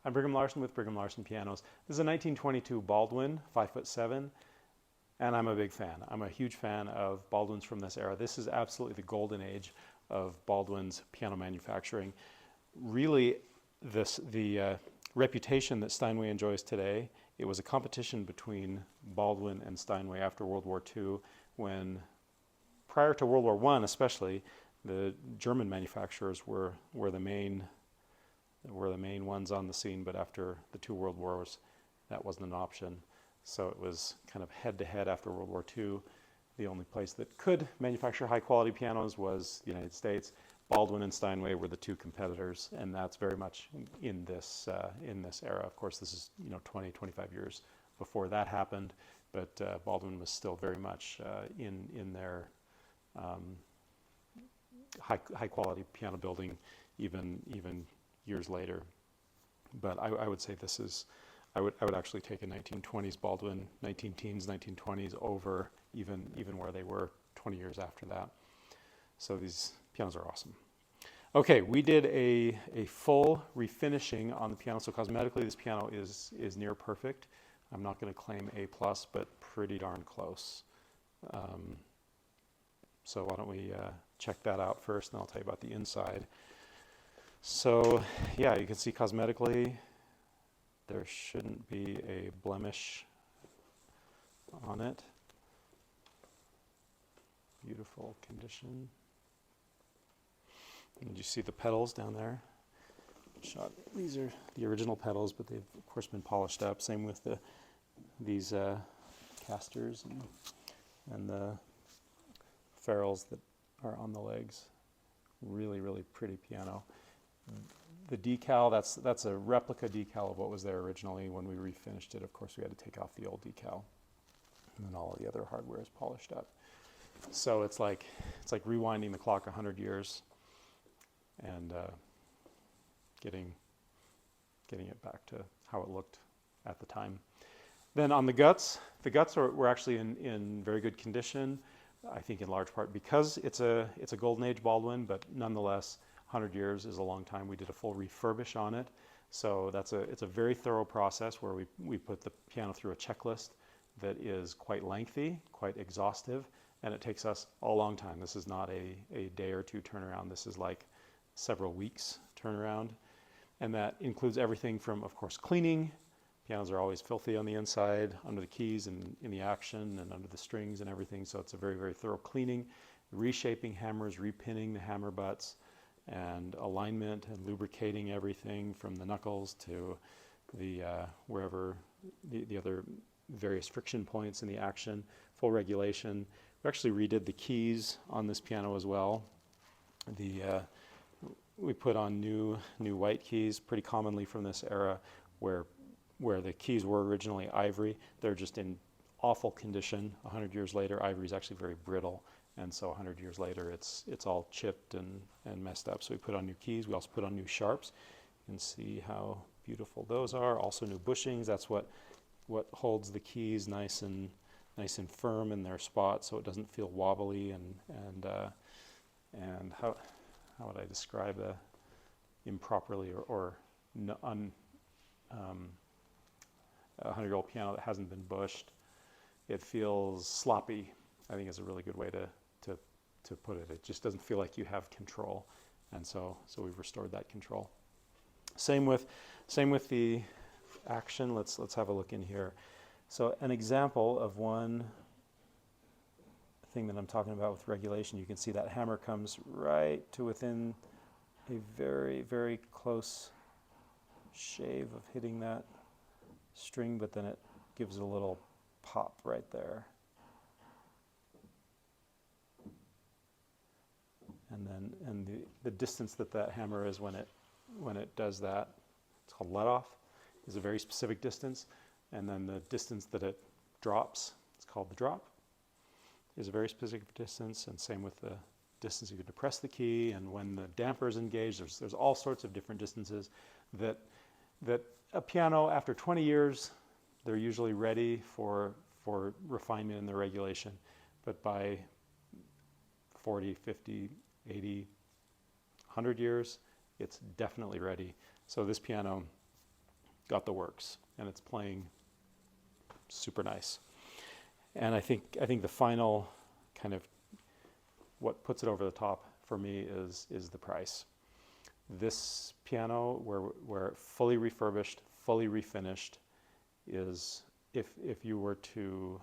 I'm Brigham Larson with Brigham Larson Pianos. This is a 1922 Baldwin, 5'7", and I'm a big fan. I'm a huge fan of Baldwins from this era. This is absolutely the golden age of Baldwin's piano manufacturing. Really, the reputation that Steinway enjoys today, it was a competition between Baldwin and Steinway after World War II, when, prior to World War I especially, the German manufacturers were the main ones on the scene, but after the two world wars, that wasn't an option. So it was kind of head-to-head after World War II. The only place that could manufacture high-quality pianos was the United States. Baldwin and Steinway were the two competitors, and that's very much in this era. Of course, this is 20, 25 years before that happened, but Baldwin was still very much in their high-quality piano building, even years later. But I would say this is, I would actually take a 1920s Baldwin, 19-teens, 1920s over even where they were 20 years after that. So these pianos are awesome. Okay, we did a full refinishing on the piano. So cosmetically, this piano is near perfect. I'm not going to claim A+, but pretty darn close. So why don't we check that out first, and I'll tell you about the inside. So yeah, you can see cosmetically, there shouldn't be a blemish on it. Beautiful condition. And you see the pedals down there? These are the original pedals, but they've of course been polished up. Same with these casters and the ferrules that are on the legs. Really, really pretty piano. The decal, that's a replica decal of what was there originally. When we refinished it, of course, we had to take off the old decal, and then all of the other hardware is polished up. So it's like rewinding the clock 100 years and getting it back to how it looked at the time. Then on the guts were actually in very good condition. I think in large part because it's a golden age Baldwin, but nonetheless, 100 years is a long time. We did a full refurbish on it. So it's a very thorough process where we put the piano through a checklist that is quite lengthy, quite exhaustive, and it takes us a long time. This is not a day or two turnaround. This is like several weeks turnaround. And that includes everything from, of course, cleaning. Pianos are always filthy on the inside, under the keys and in the action and under the strings and everything. So it's a very, very thorough cleaning, reshaping hammers, repinning the hammer butts, and alignment and lubricating everything from the knuckles to the wherever the other various friction points in the action, full regulation. We actually redid the keys on this piano as well. We put on new white keys, pretty commonly from this era, where the keys were originally ivory. They're just in awful condition. 100 years later, ivory is actually very brittle. And so 100 years later, it's all chipped and messed up. So we put on new keys. We also put on new sharps. You can see how beautiful those are. Also new bushings. That's what holds the keys nice and firm in their spot, so it doesn't feel wobbly and how would I describe a improperly or a 100-year-old piano that hasn't been bushed? It feels sloppy, I think is a really good way to put it. It just doesn't feel like you have control, and so we've restored that control. Same with the action. Let's have a look in here. So an example of one thing that I'm talking about with regulation, you can see that hammer comes right to within a very, very close shave of hitting that string, but then it gives it a little pop right there. And the distance that hammer is when it does that, it's called let off, is a very specific distance. And then the distance that it drops, it's called the drop, is a very specific distance. And same with the distance you can depress the key. And when the damper is engaged, there's all sorts of different distances that a piano, after 20 years, they're usually ready for refinement in the regulation. But by 40, 50, 80, 100 years, it's definitely ready. So this piano got the works, and it's playing super nice. And I think the final kind of what puts it over the top for me is the price. This piano, where fully refurbished, fully refinished, is if you were to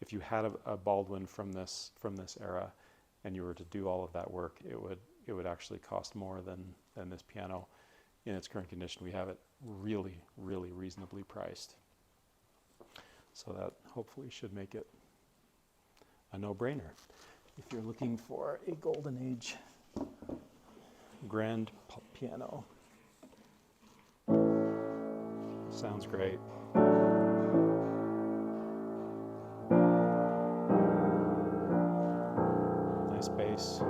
if you had a Baldwin from this era, and you were to do all of that work, it would actually cost more than this piano in its current condition. We have it really, really reasonably priced. So that hopefully should make it a no-brainer if you're looking for a golden age grand piano. Sounds great. Nice bass.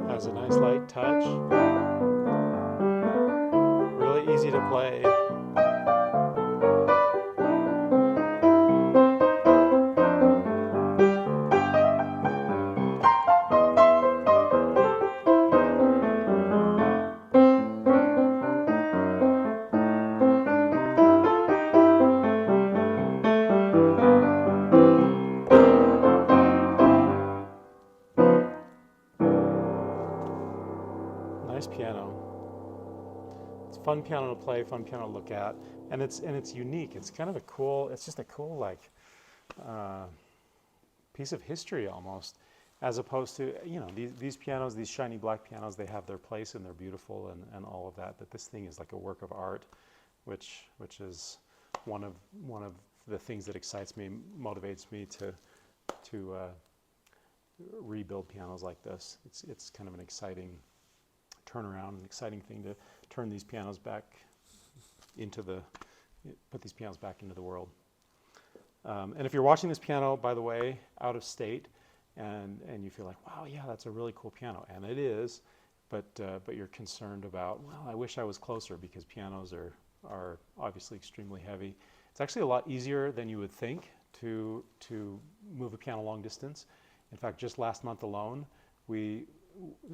Has a nice light touch. Really easy to play. Nice piano. It's a fun piano to play, fun piano to look at, and it's unique. It's kind of a cool. It's just a cool like piece of history almost, as opposed to these pianos, these shiny black pianos. They have their place and they're beautiful and all of that. But this thing is like a work of art, which is one of the things that excites me, motivates me to rebuild pianos like this. It's kind of an exciting turnaround, an exciting thing to turn these pianos back put these pianos back into the world. And if you're watching this piano, by the way, out of state, and you feel like, wow, yeah, that's a really cool piano, and it is, but you're concerned about, well, I wish I was closer, because pianos are obviously extremely heavy. It's actually a lot easier than you would think to move a piano long distance. In fact, just last month alone,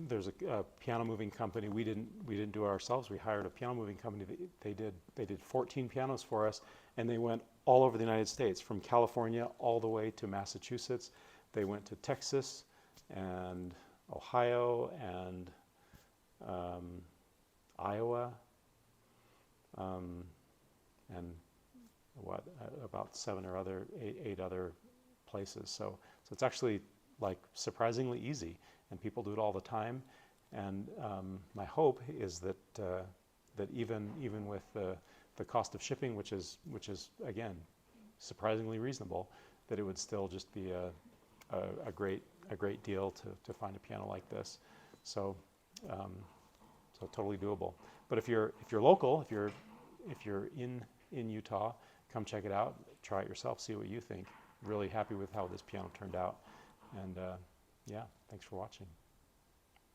there's a piano moving company. We didn't do it ourselves. We hired a piano moving company. They did 14 pianos for us, and they went all over the United States, from California all the way to Massachusetts. They went to Texas and Ohio and Iowa, and about 8 other places. So it's actually like surprisingly easy, and people do it all the time. And my hope is that even with the cost of shipping, which is again surprisingly reasonable, that it would still just be a great deal to find a piano like this. So totally doable. But if you're local, if you're in Utah, come check it out, try it yourself, see what you think. Really happy with how this piano turned out. And yeah, thanks for watching.